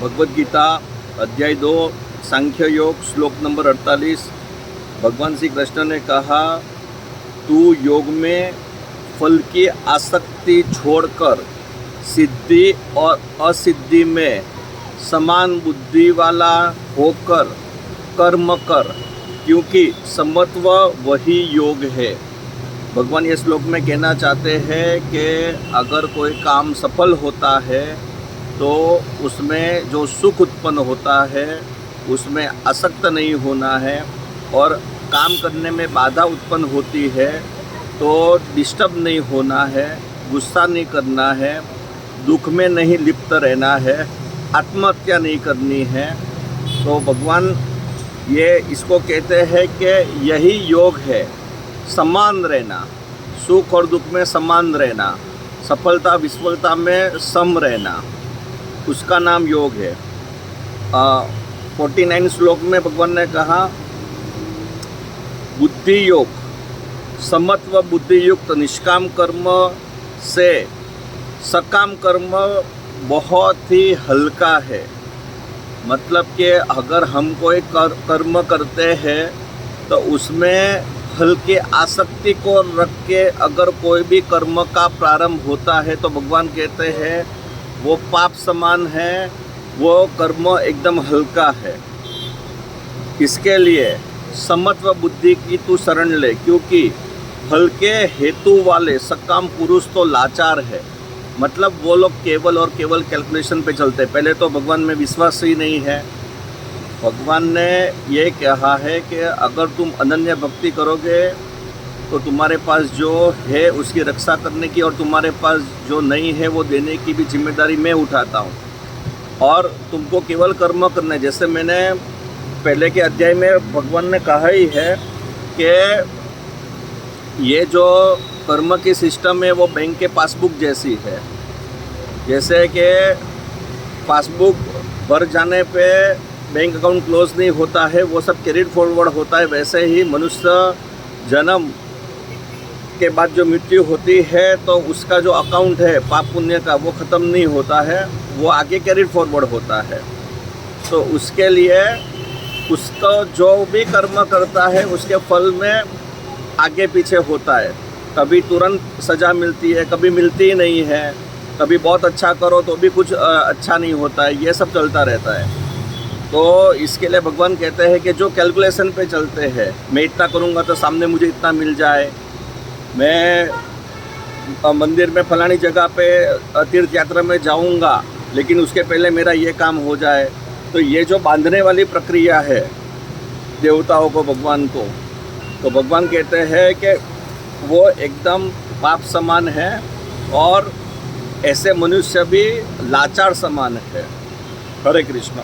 भगवद गीता अध्याय 2 सांख्य योग श्लोक नंबर 48। भगवान श्री कृष्ण ने कहा, तू योग में फल की आसक्ति छोड़कर सिद्धि और असिद्धि में समान बुद्धि वाला होकर कर्म कर, क्योंकि समत्व वही योग है। भगवान ये श्लोक में कहना चाहते हैं कि अगर कोई काम सफल होता है तो उसमें जो सुख उत्पन्न होता है उसमें आसक्त नहीं होना है, और काम करने में बाधा उत्पन्न होती है तो डिस्टर्ब नहीं होना है, गुस्सा नहीं करना है, दुख में नहीं लिप्त रहना है, आत्महत्या नहीं करनी है। तो भगवान ये इसको कहते हैं कि यही योग है, समान रहना, सुख और दुख में समान रहना, सफलता विफलता में सम रहना, उसका नाम योग है। 49 श्लोक में भगवान ने कहा, बुद्धि योग समत्व बुद्धि युक्त निष्काम कर्म से सकाम कर्म बहुत ही हल्का है। मतलब कि अगर हम कोई कर्म करते हैं तो उसमें हल्के आसक्ति को रख के अगर कोई भी कर्म का प्रारंभ होता है तो भगवान कहते हैं वो पाप समान है, वो कर्म एकदम हल्का है। इसके लिए समत्व बुद्धि की तू शरण ले, क्योंकि हल्के हेतु वाले सकाम पुरुष तो लाचार है। मतलब वो लोग केवल और केवल कैलकुलेशन पे चलते, पहले तो भगवान में विश्वास ही नहीं है। भगवान ने ये कहा है कि अगर तुम अनन्य भक्ति करोगे तो तुम्हारे पास जो है उसकी रक्षा करने की और तुम्हारे पास जो नहीं है वो देने की भी जिम्मेदारी मैं उठाता हूँ। और तुमको केवल कर्म करना है, जैसे मैंने पहले के अध्याय में भगवान ने कहा ही है कि ये जो कर्म की सिस्टम है वो बैंक के पासबुक जैसी है। जैसे कि पासबुक भर जाने पे बैंक अकाउंट क्लोज नहीं होता है, वो सब कैरिड फॉरवर्ड होता है, वैसे ही मनुष्य जन्म के बाद जो मृत्यु होती है तो उसका जो अकाउंट है पाप पुण्य का वो ख़त्म नहीं होता है, वो आगे कैरिड फॉरवर्ड होता है। तो उसके लिए उसको जो भी कर्म करता है उसके फल में आगे पीछे होता है। कभी तुरंत सज़ा मिलती है, कभी मिलती ही नहीं है, कभी बहुत अच्छा करो तो भी कुछ अच्छा नहीं होता है, ये सब चलता रहता है। तो इसके लिए भगवान कहते हैं कि जो कैलकुलेशन पे चलते हैं, मैं इतना करूँगा तो सामने मुझे इतना मिल जाए, मैं मंदिर में फलानी जगह पे तीर्थ यात्रा में जाऊँगा लेकिन उसके पहले मेरा ये काम हो जाए, तो ये जो बांधने वाली प्रक्रिया है देवताओं को भगवान को, तो भगवान कहते हैं कि वो एकदम पाप समान है और ऐसे मनुष्य भी लाचार समान है। हरे कृष्ण।